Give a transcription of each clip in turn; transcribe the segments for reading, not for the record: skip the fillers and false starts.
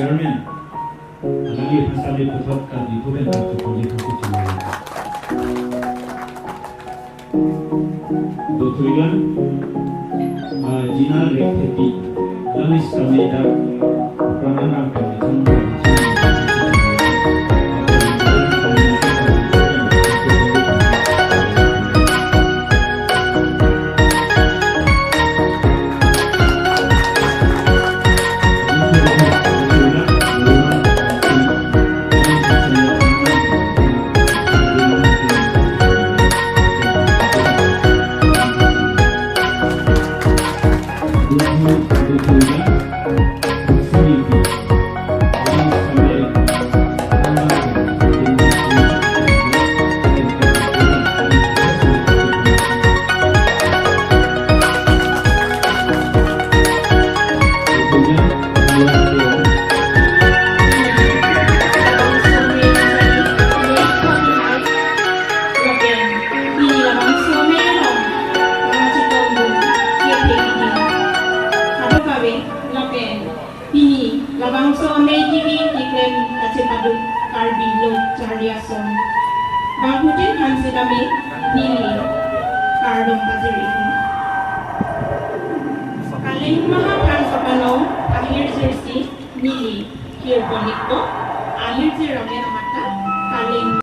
Chairman, Nali Hasali Pusat ka dito rin at supunit ang kutsinayan. Tutulan, Gina Rekhepi, Lanis Kameda, Pranana Kameda, Labang so medili iklen kacepaduk karbi lo cariason. Bangkutin hansi kami nili kardong kajiri. Kaling mahakan kapanong akhir jersi nili kirbonikto akhir jerame mata kaling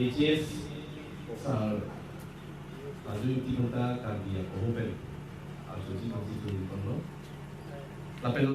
AGS Aju Tinota Kardia Kohopel Asusi Masih Tuli Kono Lapel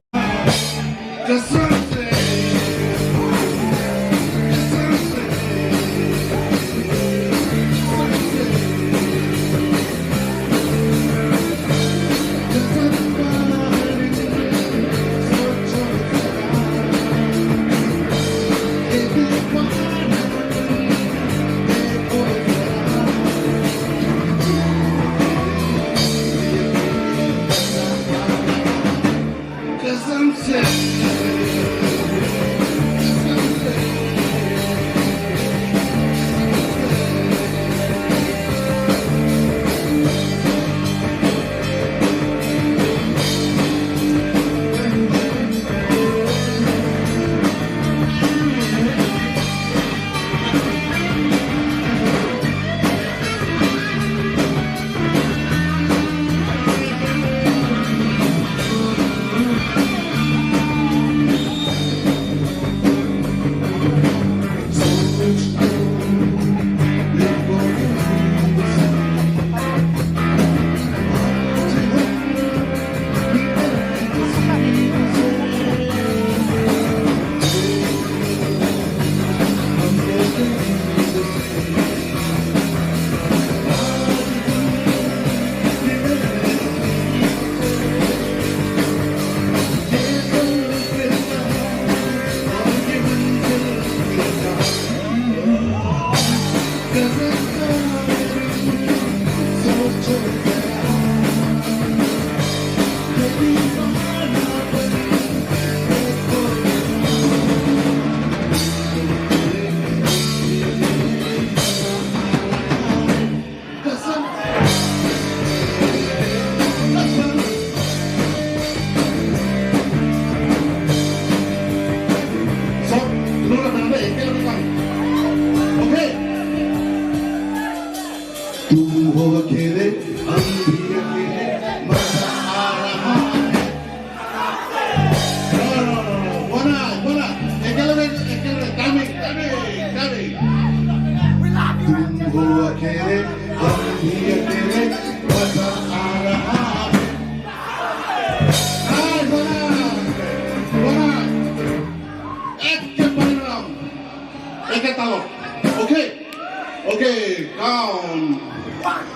down.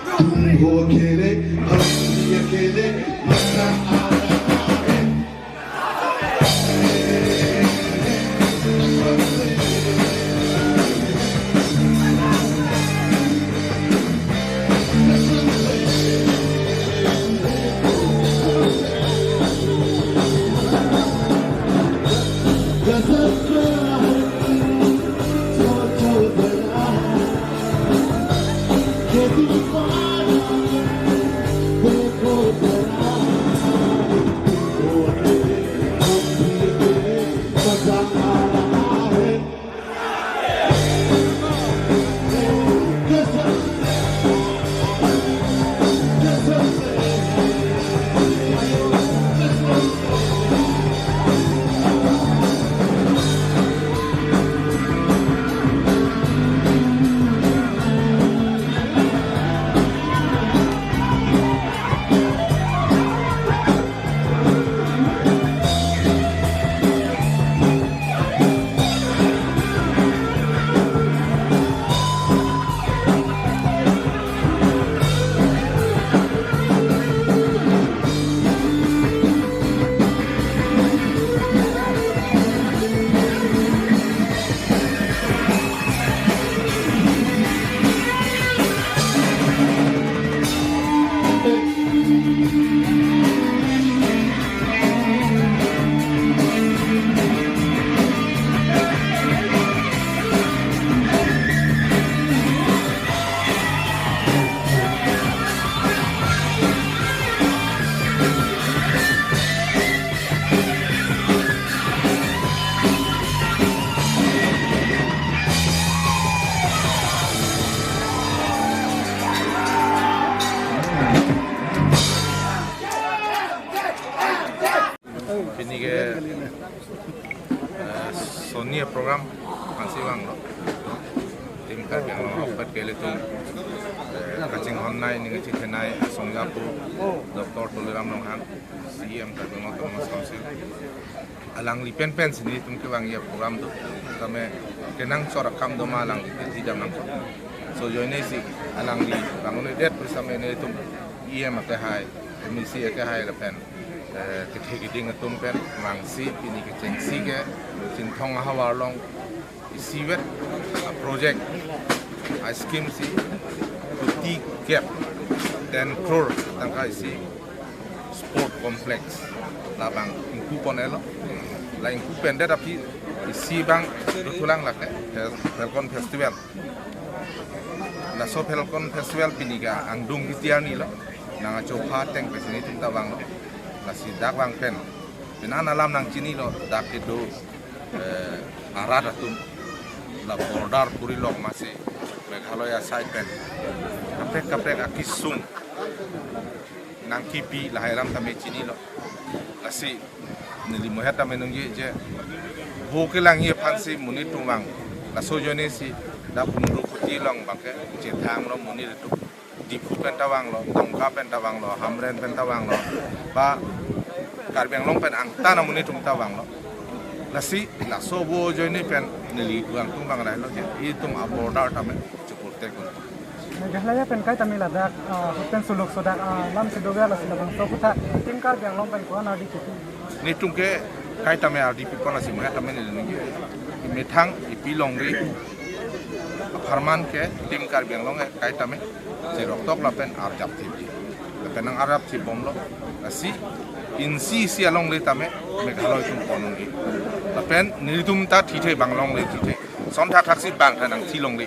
Tumho akhele, bhakti akhele, maza aa raha hai. Sonia program masih wang lo tim kerja yang obat kele tu kacing online ni kacing kenai Singapura Dr. Tuliram Nonghan CM kerja yang obat masih alang lipen pen sini tum ke wang ya program tu kami kenang corak kam doma alang tidak nangkut so yo ini si alang li bangun ini det bersama ini tum IM ke hai misi ke hai lepen ketika ngatum pen mangsi ini kacing sige Sintong Hawalong isiwet project a scheme si puti gap 10 crore tangka isi sport complex labang ingku ponelo la ingku pende tapi isi bang tulang la Falcon Festival la so Falcon Festival piniga angdung gitiani lo nanga chopa teng pesini tinta bang lo la si dak bang pen pinana lam nang chini lo dak itu arah datum la border puri lok masih Meghalaya side pen kapek akisung nang kipi lahairam tame chini lo lasi nili mohat tame nungye je vokelang ye phansi muni tumang la sojone si da punru kuti long bangke je thang lo muni tu dipu pen tawang lo tongka pen tawang lo hamren pen tawang lo ba karbeng long pen angta na muni tum tawang lo nasi la sobo jo ini pen nili uang tumbang rai lo je itum aborder tame cukup tekun Meghalaya pen kai tamil adak pen suluk sodak lam sedoga la silabang soputa tim kar yang lom pen kuan adi kitu ni tungke kai tame adi pipon asi mah tame ni ni metang ipilong ri farman ke tim kar yang long kai tame si roktok la pen arjap tibi penang arab ti bom lo asi insi si along le tame Meghalaya tum ponong ri pen niritum ta thite banglong le thite sonta taksi bang thanang thilong le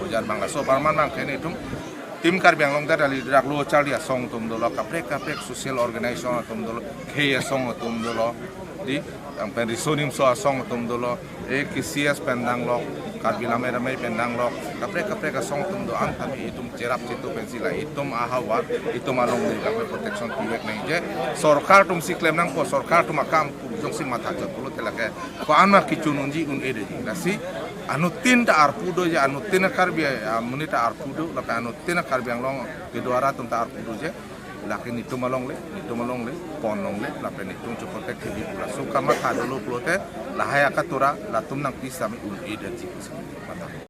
ujar bangla so parman bang kene tum tim kar banglong ta dali rak lo chalia song tum dolo kaprek social organization tum dolo khe song tum dolo di ang pen risonim so song tum dolo kcs pendang lo karbila mera mai pendang lo kaprek song tum do antam itum cerap citu pensila itum ahawat itum along le kape protection piwek nai je sarkar tum siklem nang ko sarkar tum akam jong sing mata jot pulo telake ko anma kichununji un ede ji lasi anutin ta arpudo je anutin karbi munita arpudo la anutin karbi ang long kedua tum ta arpudo je lakin itu malong le ponong le la pen itu cukup tek di pula suka mata dulu pulo te la haya katura la tum nang pisam un ede ji mata